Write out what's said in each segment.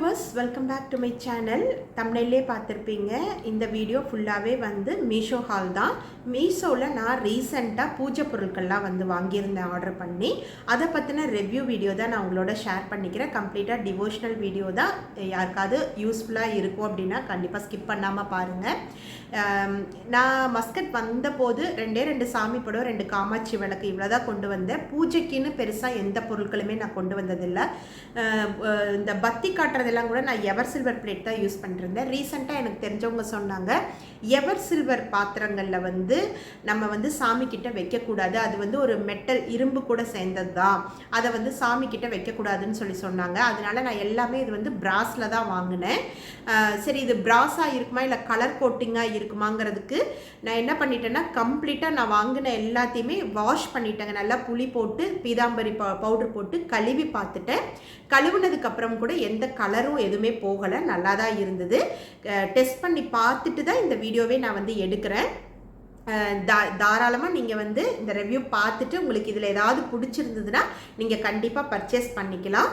Viewers, welcome back to my channel. தமிழ்லே பார்த்துருப்பீங்க. இந்த வீடியோ ஃபுல்லாகவே வந்து மீஷோ ஹால் தான். மீஷோவில் நான் ரீசெண்டாக பூஜை பொருட்கள்லாம் வந்து வாங்கியிருந்தேன் ஆர்டர் பண்ணி. அதை பற்றின ரிவ்யூ வீடியோ தான் நான் உங்களோட ஷேர் பண்ணிக்கிறேன். கம்ப்ளீட்டாக டிவோஷனல் வீடியோ தான். யாருக்காவது யூஸ்ஃபுல்லாக இருக்கும் அப்படின்னா கண்டிப்பாக ஸ்கிப் பண்ணாமல் பாருங்கள். நான் மஸ்கட் வந்தபோது ரெண்டு சாமி படம், 2 காமாட்சி விளக்கு இவ்வளோ தான் கொண்டு வந்தேன். பூஜைக்குன்னு பெருசாக எந்த பொருட்களுமே நான் கொண்டு வந்ததில்லை. இந்த பத்தி காட்டுறதெல்லாம் கூட நான் எவர் சில்வர் பிளேட் தான் யூஸ் பண்ணிருந்தேன். ரீசெண்டாக எனக்கு தெரிஞ்சவங்க சொன்னாங்க, எவர் சில்வர் பாத்திரங்களில் வந்து நம்ம வந்து சாமி கிட்ட வைக்கக்கூடாது, அது வந்து ஒரு மெட்டல் இரும்பு கூட சேர்ந்தது தான், அதை வந்து சாமி கிட்ட வைக்கக்கூடாதுன்னு சொன்னாங்க. அதனால நான் எல்லாமே இது வந்து பிராஸில் தான் வாங்கினேன். சரி, இது பிராஸாக இருக்குமா இல்லை கலர் கோட்டிங்காக இருக்குமாங்கிறதுக்கு நான் என்ன பண்ணிட்டேன்னா, கம்ப்ளீட்டாக நான் வாங்கின எல்லாத்தையுமே வாஷ் பண்ணிட்டேங்க. நல்லா புளி போட்டு பீதாம்பரி பவுடர் போட்டு கழுவி பார்த்துட்டேன். கழுவுனதுக்கு அப்புறம் கூட எந்த கலரும் எதுவுமே போகலை, நல்லா தான் இருந்தது. டெஸ்ட் பண்ணி பார்த்துட்டு தான் இந்த வீடியோவே நான் வந்து எடுக்கிறேன். தாராளமாக நீங்கள் வந்து இந்த ரிவ்யூ பார்த்துட்டு உங்களுக்கு இதில் ஏதாவது பிடிச்சிருந்ததுன்னா நீங்கள் கண்டிப்பாக பர்ச்சேஸ் பண்ணிக்கலாம்.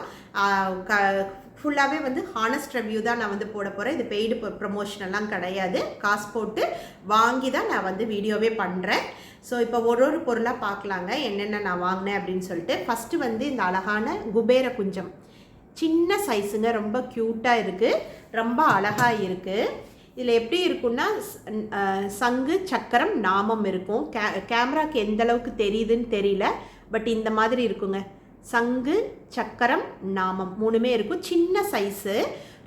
ஃபுல்லாகவே வந்து ஹானஸ்ட் ரிவ்யூ தான் நான் வந்து போட போகிறேன். இது பெய்டு ப்ரமோஷனெல்லாம் கிடையாது. காசு போட்டு வாங்கி தான் நான் வந்து வீடியோவே பண்ணுறேன். ஸோ இப்போ ஒரு பொருளாக பார்க்கலாங்க, என்னென்ன நான் வாங்கினேன் அப்படின்னு சொல்லிட்டு. ஃபஸ்ட்டு வந்து இந்த அழகான குபேர குஞ்சம், சின்ன சைஸுங்க, ரொம்ப க்யூட்டாக இருக்குது, ரொம்ப அழகாக இருக்குது. இதில் எப்படி இருக்குன்னா, சங்கு சக்கரம் நாமம் இருக்கும். கேமராக்கு எந்த அளவுக்கு தெரியுதுன்னு தெரியல, பட் இந்த மாதிரி இருக்குங்க. சங்கு சக்கரம் நாமம் 3மே இருக்கும். சின்ன சைஸு,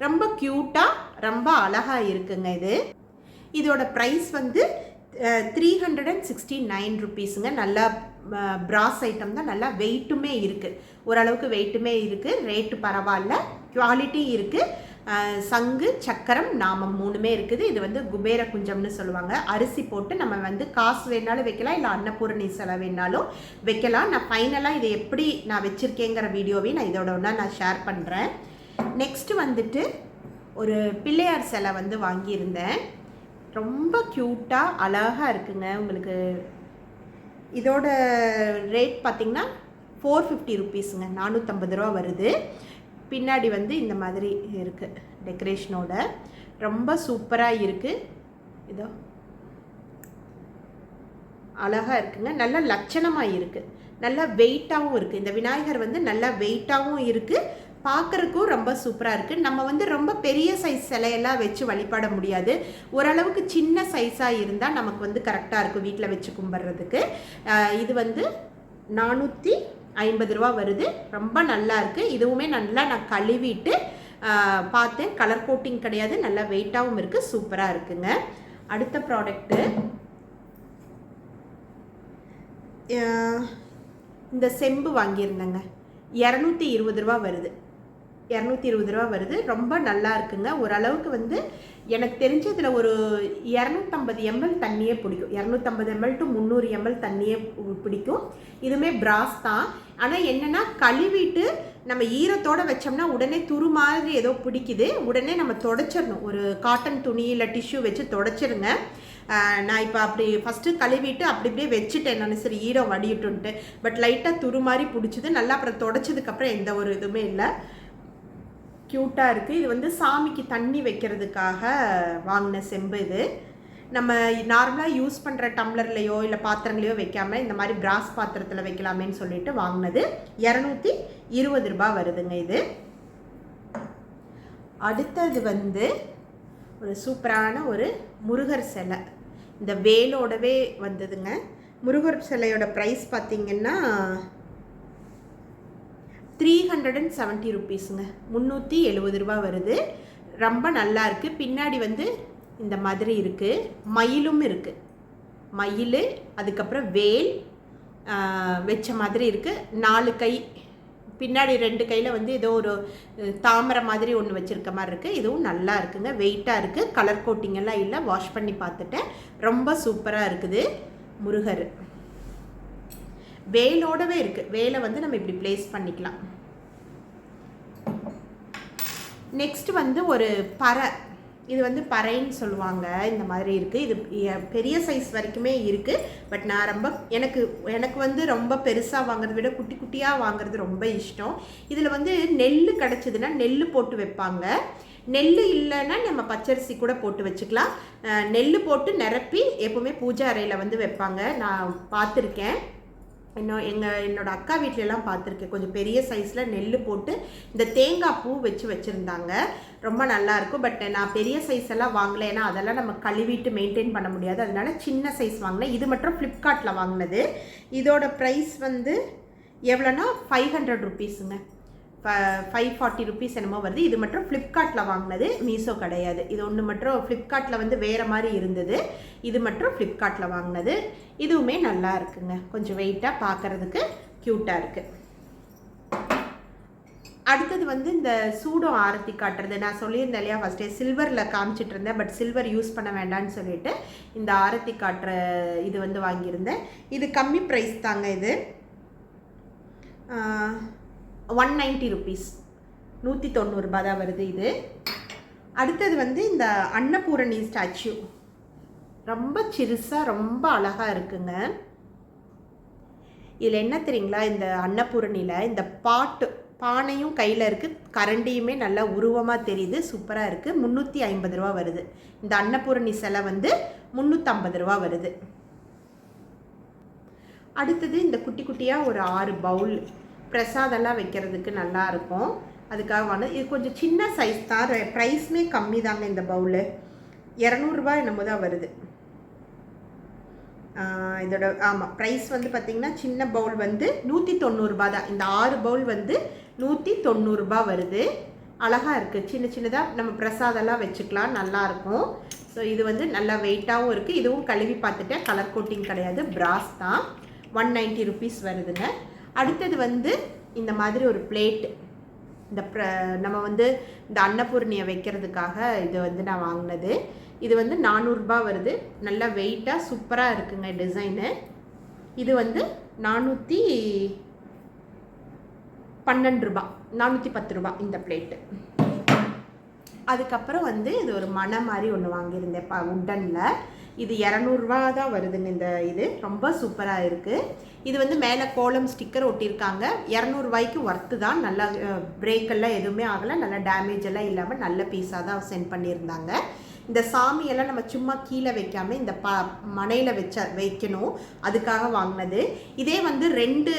ரொம்ப க்யூட்டாக ரொம்ப அழகாக இருக்குங்க. இதோட ப்ரைஸ் வந்து 369 ருபீஸுங்க. நல்லா பிராஸ் ஐட்டம் தான், நல்லா வெயிட்டுமே இருக்குது, ஓரளவுக்கு வெயிட்டுமே இருக்குது, ரேட்டு பரவாயில்ல, குவாலிட்டி இருக்குது. சங்கு சக்கரம் நாமம் 3மே இருக்குது. இது வந்து குபேர குஞ்சம்னு சொல்லுவாங்க. அரிசி போட்டு நம்ம வந்து காசு வேணாலும் வைக்கலாம், இல்லை அன்னபூரணி சிலை வேணாலும் வைக்கலாம். நான் ஃபைனலாக இதை எப்படி நான் வச்சுருக்கேங்கிற வீடியோவையும் நான் இதோட ஒன்றா நான் ஷேர் பண்ணுறேன். நெக்ஸ்ட்டு வந்துட்டு ஒரு பிள்ளையார் சிலை வந்து வாங்கியிருந்தேன். ரொம்ப க்யூட்டாக அழகாக இருக்குங்க. உங்களுக்கு இதோட ரேட் பார்த்திங்கன்னா 450 ருபீஸுங்க, 450 ரூபா வருது. பின்னாடி வந்து இந்த மாதிரி இருக்குது டெக்கரேஷனோட, ரொம்ப சூப்பராக இருக்குது. இதோ அழகாக இருக்குங்க, நல்ல லட்சணமாக இருக்குது, நல்லா வெயிட்டாகவும் இருக்குது. இந்த விநாயகர் வந்து நல்லா வெயிட்டாகவும் இருக்குது, பார்க்குறக்கும் ரொம்ப சூப்பராக இருக்குது. நம்ம வந்து ரொம்ப பெரிய சைஸ் சிலையெல்லாம் வச்சு வழிபட முடியாது, ஓரளவுக்கு சின்ன சைஸாக இருந்தால் நமக்கு வந்து கரெக்டாக இருக்கும் வீட்டில் வச்சு கும்பிட்றதுக்கு. இது வந்து 450 ரூபா வருது. ரொம்ப நல்லா இருக்குது. இதுவுமே நல்லா நான் கழுவிட்டு பார்த்தேன், கலர் கோட்டிங் கிடையாது, நல்லா வெயிட்டாகவும் இருக்குது, சூப்பராக இருக்குங்க. அடுத்த ப்ராடக்ட்டு இந்த செம்பு வாங்கியிருந்தேங்க. 220 ரூபா வருது, 220 ரூபா வருது. ரொம்ப நல்லா இருக்குங்க. ஓரளவுக்கு வந்து எனக்கு தெரிஞ்சதில் ஒரு 250 ml தண்ணியே பிடிக்கும், 250 ml to 300 ml தண்ணியே பிடிக்கும். இதுவுமே பிராஸ் தான். ஆனால் என்னென்னா, கழுவிட்டு நம்ம ஈரத்தோடு வச்சோம்னா உடனே துரு மாதிரி ஏதோ பிடிக்குது, உடனே நம்ம தொடச்சிடணும். ஒரு காட்டன் துணி இல்லை டிஷ்யூ வச்சு தொடச்சிருங்க. நான் இப்போ அப்படி ஃபஸ்ட்டு கழுவிட்டு அப்படியே வச்சுட்டேன் நான், சரி ஈரம் வடிட்டுன்ட்டு. பட் லைட்டாக துரு மாதிரி பிடிச்சிது, நல்லா அப்புறம் தொடச்சதுக்கப்புறம் எந்த ஒரு இதுவுமே இல்லை, க்யூட்டாக இருக்குது. இது வந்து சாமிக்கு தண்ணி வைக்கிறதுக்காக வாங்கின செம்பு. இது நம்ம நார்மலாக யூஸ் பண்ணுற டம்ளர்லையோ இல்லை பாத்திரங்களையோ வைக்காமல் இந்த மாதிரி பிராஸ் பாத்திரத்தில் வைக்கலாமேன்னு சொல்லிட்டு வாங்கினது. 220 ரூபா வருதுங்க இது. அடுத்தது வந்து ஒரு சூப்பரான ஒரு முருகர் சிலை, இந்த வேலோடவே வந்ததுங்க. முருகர் சிலையோட ப்ரைஸ் பார்த்திங்கன்னா 370 ருபீஸுங்க, 370 ரூபா வருது. ரொம்ப நல்லா இருக்குது. பின்னாடி வந்து இந்த மாதிரி இருக்குது, மயிலும் இருக்குது, மயில், அதுக்கப்புறம் வேல் வச்ச மாதிரி இருக்குது. 4 கை, பின்னாடி 2 கையில் வந்து ஏதோ ஒரு தாமரை மாதிரி ஒன்று வச்சுருக்க மாதிரி இருக்குது. இதுவும் நல்லா இருக்குங்க, வெயிட்டாக இருக்குது, கலர் கோட்டிங் எல்லாம் இல்லை, வாஷ் பண்ணி பார்த்துட்டேன். ரொம்ப சூப்பராக இருக்குது முருகர். வேலோடவே இருக்குது, வேலை வந்து நம்ம இப்படி ப்ளேஸ் பண்ணிக்கலாம். நெக்ஸ்ட் வந்து ஒரு பறை, இது வந்து பறைன்னு சொல்லுவாங்க. இந்த மாதிரி இருக்குது. இது பெரிய சைஸ் வரைக்குமே இருக்குது. பட் நான் எனக்கு வந்து ரொம்ப பெருசாக வாங்குறத விட குட்டி குட்டியாக வாங்குறது ரொம்ப இஷ்டம். இதில் வந்து நெல் கிடச்சிதுன்னா நெல் போட்டு வைப்பாங்க. நெல் இல்லைன்னா நம்ம பச்சரிசி கூட போட்டு வச்சுக்கலாம். நெல் போட்டு நிரப்பி எப்போவுமே பூஜை அறையில் வந்து வைப்பாங்க. நான் பார்த்துருக்கேன். என்னோட அக்கா வீட்டிலலாம் பார்த்துருக்கேன். கொஞ்சம் பெரிய சைஸில் நெல் போட்டு இந்த தேங்காய் பூ வச்சுருந்தாங்க. ரொம்ப நல்லாயிருக்கும். பட் நான் பெரிய சைஸ் எல்லாம் வாங்கலை. ஏன்னா அதெல்லாம் நம்ம கழுவிட்டு மெயின்டைன் பண்ண முடியாது. அதனால சின்ன சைஸ் வாங்கினேன். இது மட்டும் ஃப்ளிப்கார்ட்டில் வாங்கினது. இதோட ப்ரைஸ் வந்து எவ்வளோன்னா 500 ருபீஸுங்க. 540 ருபீஸ் என்னமோ வருது. இது மட்டும் ஃப்ளிப்கார்ட்டில் வாங்கினது, மீஷோ கிடையாது. இது ஒன்று மட்டும் ஃப்ளிப்கார்ட்டில் வந்து வேறு மாதிரி இருந்தது. இது மட்டும் ஃப்ளிப்கார்ட்டில் வாங்கினது. இதுவுமே நல்லா இருக்குங்க. கொஞ்சம் வெயிட்டாக பார்க்குறதுக்கு க்யூட்டாக இருக்குது. அடுத்தது வந்து இந்த சூடம் ஆரத்தி காட்டுறது. நான் சொல்லியிருந்தேன் இல்லையா, ஃபஸ்ட்டே சில்வரில் காமிச்சிட்டு இருந்தேன். பட் சில்வர் யூஸ் பண்ண வேண்டாம்னு சொல்லிட்டு இந்த ஆரத்தி காட்டுற இது வந்து வாங்கியிருந்தேன். இது கம்மி ப்ரைஸ் தாங்க. இது 190 ருபீஸ், 190 ரூபாய் தான் வருது இது. அடுத்தது வந்து இந்த அன்னபூரணி ஸ்டாச்சு. ரொம்ப சிறுசாக ரொம்ப அழகாக இருக்குங்க. இதில் என்ன தெரியுங்களா, இந்த அன்னபூரணியில் இந்த பானையும் கையில் இருக்குது, கரண்டியுமே நல்லா உருவமாக தெரியுது. சூப்பராக இருக்குது. 350 ரூபா வருது. இந்த அன்னபூரணி சிலை வந்து 350 ரூபா வருது. அடுத்தது இந்த குட்டி குட்டியாக ஒரு 6 பவுல் பிரசாதெல்லாம் வைக்கிறதுக்கு நல்லாயிருக்கும். அதுக்காக வாங்க. இது கொஞ்சம் சின்ன சைஸ் தான். ப்ரைஸுமே கம்மி தாங்க. இந்த பவுலு 200 ரூபா என்னமோ தான் வருது. இதோட ஆமாம் ப்ரைஸ் வந்து பார்த்திங்கன்னா சின்ன பவுல் வந்து 190 ரூபா தான். இந்த 6 பவுல் வந்து 190 ரூபா வருது. அழகாக இருக்குது. சின்ன சின்னதாக நம்ம பிரசாதெல்லாம் வச்சுக்கலாம். நல்லாயிருக்கும். ஸோ இது வந்து நல்லா வெயிட்டாகவும் இருக்குது. இதுவும் கழுவி பார்த்துட்டேன். கலர் கோட்டிங் கிடையாது, பிராஸ் தான். 190 ருபீஸ் வருதுங்க. அடுத்தது வந்து இந்த மாதிரி ஒரு பிளேட்டு. நம்ம வந்து இந்த அன்னபூர்ணியை வைக்கிறதுக்காக இது வந்து நான் வாங்கினது. இது வந்து 400 ரூபா வருது. நல்லா வெயிட்டாக சூப்பராக இருக்குங்க டிசைனு. இது வந்து 412 ரூபா, 410 ரூபா இந்த பிளேட்டு. அதுக்கப்புறம் வந்து இது ஒரு மணை மாதிரி ஒன்று வாங்கியிருந்தேன் உட்டனில். இது 200 ரூபா தான் வருதுங்க. இந்த இது ரொம்ப சூப்பராக இருக்குது. இது வந்து மேலே கோலம் ஸ்டிக்கர் ஒட்டியிருக்காங்க. 200 ரூபாய்க்கு ஒர்த்து தான். நல்லா பிரேக்கெல்லாம் எதுவுமே ஆகலை. நல்லா டேமேஜ் எல்லாம் இல்லாமல் நல்ல பீஸாக தான் சென்ட் பண்ணியிருந்தாங்க. இந்த சாமியெல்லாம் நம்ம சும்மா கீழே வைக்காமல் இந்த மனையில் வைக்கணும். அதுக்காக வாங்கினது. இதே வந்து 2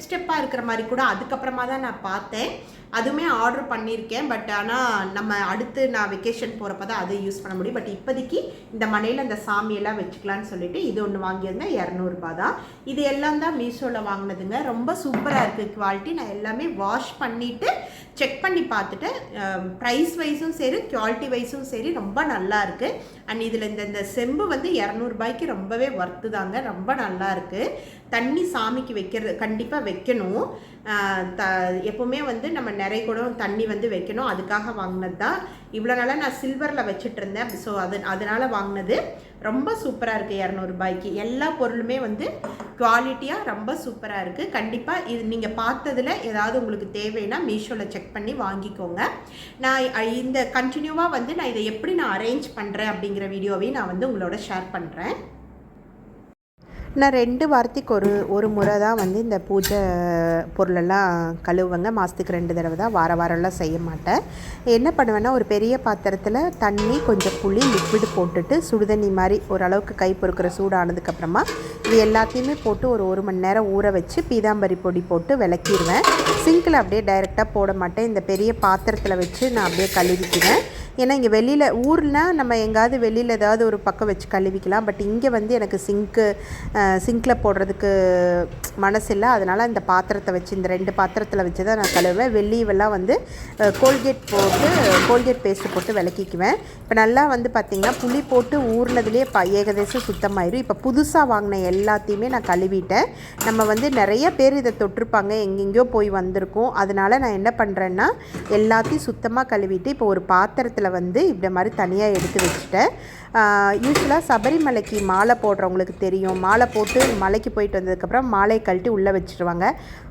ஸ்டெப்பாக இருக்கிற மாதிரி கூட அதுக்கப்புறமா தான் நான் பார்த்தேன். அதுவுமே ஆர்டர் பண்ணியிருக்கேன். பட் ஆனால் நம்ம அடுத்து நான் வெக்கேஷன் போகிறப்ப தான் அதை யூஸ் பண்ண முடியும். பட் இப்போதைக்கு இந்த மனையில் அந்த சாமியெல்லாம் வச்சுக்கலான்னு சொல்லிட்டு இது ஒன்று வாங்கியிருந்தேன். 200 ரூபா தான். இது எல்லாம் தான் மீஷோவில் வாங்கினதுங்க. ரொம்ப சூப்பராக இருக்குது குவாலிட்டி. நான் எல்லாமே வாஷ் பண்ணிவிட்டு செக் பண்ணி பார்த்துட்டு ப்ரைஸ் வைஸும் சரி குவாலிட்டி வைஸும் சரி ரொம்ப நல்லா இருக்குது. அண்ட் இதில் இந்த செம்பு வந்து 200 ரூபாய்க்கு ரொம்பவே ஒர்த்து தாங்க. ரொம்ப நல்லா இருக்குது. தண்ணி சாமிக்கு வைக்கிறது கண்டிப்பாக வைக்கணும். எப்போவுமே வந்து நம்ம நிறைய கூட தண்ணி வந்து வைக்கணும். அதுக்காக வாங்கினது தான். இவ்வளோ நாளாக நான் சில்வரில் வச்சுட்டு இருந்தேன். ஸோ அதனால் வாங்கினது. ரொம்ப சூப்பராக இருக்குது. 200 ரூபாய்க்கு எல்லா பொருளுமே வந்து குவாலிட்டியாக ரொம்ப சூப்பராக இருக்குது. கண்டிப்பாக இது நீங்கள் பார்த்ததில் ஏதாவது உங்களுக்கு தேவைன்னா மீஷோவில் செக் பண்ணி வாங்கிக்கோங்க. நான் இந்த கண்டினியூவாக வந்து நான் இதை எப்படி நான் அரேஞ்ச் பண்ணுறேன் அப்படிங்கிற வீடியோவையும் நான் வந்து உங்களோட ஷேர் பண்ணுறேன். நான் 2 வாரத்துக்கு ஒரு முறை தான் வந்து இந்த பூஜை பொருளெல்லாம் கழுவுவேங்க. மாதத்துக்கு 2 தடவை தான். வாரம்லாம் செய்ய மாட்டேன். என்ன பண்ணுவேன்னா ஒரு பெரிய பாத்திரத்தில் தண்ணி, கொஞ்சம் புளி, லிக்விட் போட்டுட்டு சுடுதண்ணி மாதிரி ஓரளவுக்கு கை பொறுக்கிற சூடானதுக்கப்புறமா இது எல்லாத்தையுமே போட்டு ஒரு மணி நேரம் ஊற வச்சு பீதாம்பரி பொடி போட்டு விளக்கிடுவேன். சிங்கில் அப்படியே டைரெக்டாக போட மாட்டேன். இந்த பெரிய பாத்திரத்தில் வச்சு நான் அப்படியே கழுவிக்குவேன். ஏன்னா இங்கே வெளியில் ஊர்னால் நம்ம எங்காவது வெளியில் ஏதாவது ஒரு பக்கம் வச்சு கழுவிக்கலாம். பட் இங்கே வந்து எனக்கு சிங்கில் போடுறதுக்கு மனசு இல்லை. அதனால் இந்த பாத்திரத்தை வச்சு இந்த 2 பாத்திரத்தில் வச்சு தான் நான் கழுவுவேன். வெள்ளியெல்லாம் வந்து கோல்கேட் பேஸ்ட்டு போட்டு விளக்கிக்குவேன். இப்போ நல்லா வந்து பார்த்திங்கன்னா புளி போட்டு ஊறினதுலேயே ஏகதேசம் சுத்தமாயிடும். இப்போ புதுசாக வாங்கின எல்லாத்தையுமே நான் கழுவிட்டேன். நம்ம வந்து நிறைய பேர் இதை தொட்டிருப்பாங்க, எங்கெங்கேயோ போய் வந்திருக்கோம். அதனால் நான் என்ன பண்ணுறேன்னா எல்லாத்தையும் சுத்தமாக கழுவிட்டு இப்போ ஒரு பாத்திரத்தில் வந்து இப்படி மாதிரி தனியாக எடுத்து வச்சுட்டேன். யூஸ்வலாக சபரிமலைக்கு மாலை போடுறவங்களுக்கு தெரியும், மாலை போட்டு மலைக்கு போயிட்டு வந்ததுக்கப்புறம் மாலையை கழட்டி உள்ளே வச்சுருவாங்க.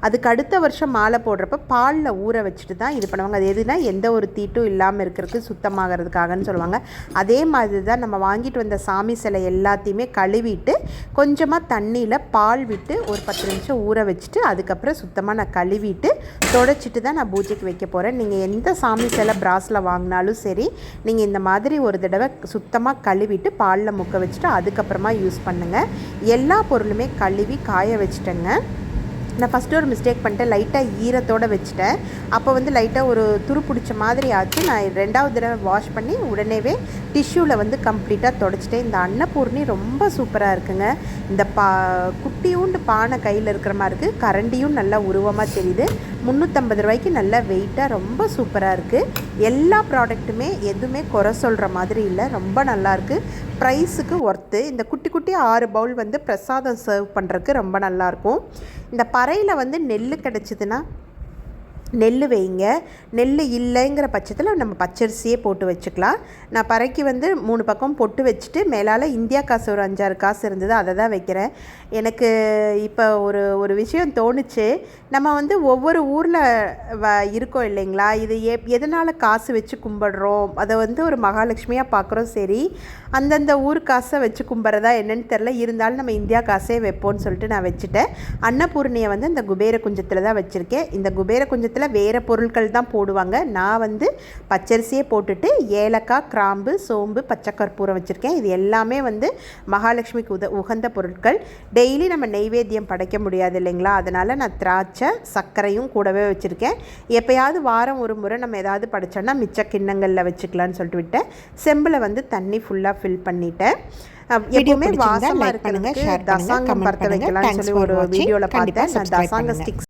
அதுக்கு அடுத்த வருஷம் மாலை போடுறப்ப பாலில் ஊற வச்சுட்டு தான் இது பண்ணுவாங்க. அது எதுனா எந்த ஒரு தீட்டும் இல்லாமல் இருக்கிறதுக்கு சுத்தமாகிறதுக்காகன்னு சொல்லுவாங்க. அதே மாதிரி தான் நம்ம வாங்கிட்டு வந்த சாமி சிலை எல்லாத்தையுமே கழுவிட்டு கொஞ்சமாக தண்ணியில் பால் விட்டு ஒரு 10 நிமிஷம் ஊற வச்சுட்டு அதுக்கப்புறம் சுத்தமாக நான் கழுவிட்டு தொடச்சிட்டு தான் நான் பூஜைக்கு வைக்க போகிறேன். நீங்கள் எந்த சாமி சிலை பிராஸில் வாங்கினாலும் சரி, நீங்கள் இந்த மாதிரி ஒரு தடவை சுத்தமாக கழுவிட்டு பாலில் முக்க வச்சுட்டு அதுக்கப்புறமா யூஸ் பண்ணுங்கள். எல்லா பொருளுமே கழுவி காய வச்சுட்டேங்க. நான் ஃபஸ்ட்டு ஒரு மிஸ்டேக் பண்ணிட்டேன், லைட்டாக ஈரத்தோடு வச்சுட்டேன். அப்போ வந்து லைட்டாக ஒரு துரு பிடிச்ச மாதிரி ஆச்சு. நான் 2வது தடவை வாஷ் பண்ணி உடனேவே டிஷ்யூவில் வந்து கம்ப்ளீட்டாக தொடச்சிட்டேன். இந்த அன்னபூர்ணி ரொம்ப சூப்பராக இருக்குங்க. இந்த குட்டியூண்டு பானை கையில் இருக்கிற மாதிரி இருக்குது, கரண்டியும் நல்லா உருவமாக தெரியுது. 350 ரூபாய்க்கு நல்லா வெயிட்டாக ரொம்ப சூப்பராக இருக்குது. எல்லா ப்ராடக்ட்டுமே எதுவுமே குறை சொல்கிற மாதிரி இல்லை, ரொம்ப நல்லாயிருக்கு. ப்ரைஸுக்கு ஒர்த்து. இந்த குட்டி குட்டி 6 பவுல் வந்து பிரசாதம் சர்வ் பண்ணுறதுக்கு ரொம்ப நல்லாயிருக்கும். இந்த பறையில் வந்து நெல் கிடச்சிதுன்னா நெல் வைங்க, நெல் இல்லைங்கிற பட்சத்தில் நம்ம பச்சரிசியே போட்டு வச்சுக்கலாம். நான் பறைக்கு வந்து 3 பக்கம் பொட்டு வச்சுட்டு மேலால் இந்தியா காசு ஒரு 5-6 காசு இருந்தது, அதை தான் வைக்கிறேன். எனக்கு இப்போ ஒரு விஷயம் தோணுச்சு, நம்ம வந்து ஒவ்வொரு ஊரில் இருக்கோம் இல்லைங்களா, இது எதனால் காசு வச்சு கும்பிடுறோம், அதை வந்து ஒரு மகாலட்சுமியாக பார்க்குறோம். சரி, அந்தந்த ஊர் காசை வச்சு கும்பிட்றதா என்னன்னு தெரில, இருந்தாலும் நம்ம இந்தியா காசே வைப்போம்னு சொல்லிட்டு நான் வச்சுட்டேன். அன்னபூர்ணியை வந்து இந்த குபேர குஞ்சத்தில் தான் வச்சுருக்கேன். இந்த குபேர குஞ்சத்தில் வேறு பொருட்கள் தான் போடுவாங்க. நான் வந்து பச்சரிசியே போட்டுட்டு ஏலக்காய், கிராம்பு, சோம்பு, பச்சை கற்பூரம் வச்சுருக்கேன். இது எல்லாமே வந்து மகாலட்சுமிக்கு உகந்த பொருட்கள். டெய்லி நம்ம நெய்வேத்தியம் படைக்க முடியாது இல்லைங்களா, அதனால் நான் திராட்சை, சர்க்கரையும் கூடவே வச்சுருக்கேன். எப்போயாவது வாரம் ஒரு முறை நம்ம ஏதாவது படைச்சோன்னா மிச்ச கிண்ணங்களில் வச்சுக்கலான்னு சொல்லிட்டு விட்டேன். செம்பில் வந்து தண்ணி ஃபுல்லாக ஃபில் பண்ணிட்டேன். எப்பவுமே வாசமாக இருக்கிறதுக்கு தசாங்கம் பற்ற வைக்கலாம்னு சொல்லி ஒரு வீடியோவில் பார்த்தேன். நான் தசாங்க ஸ்டிக்ஸ்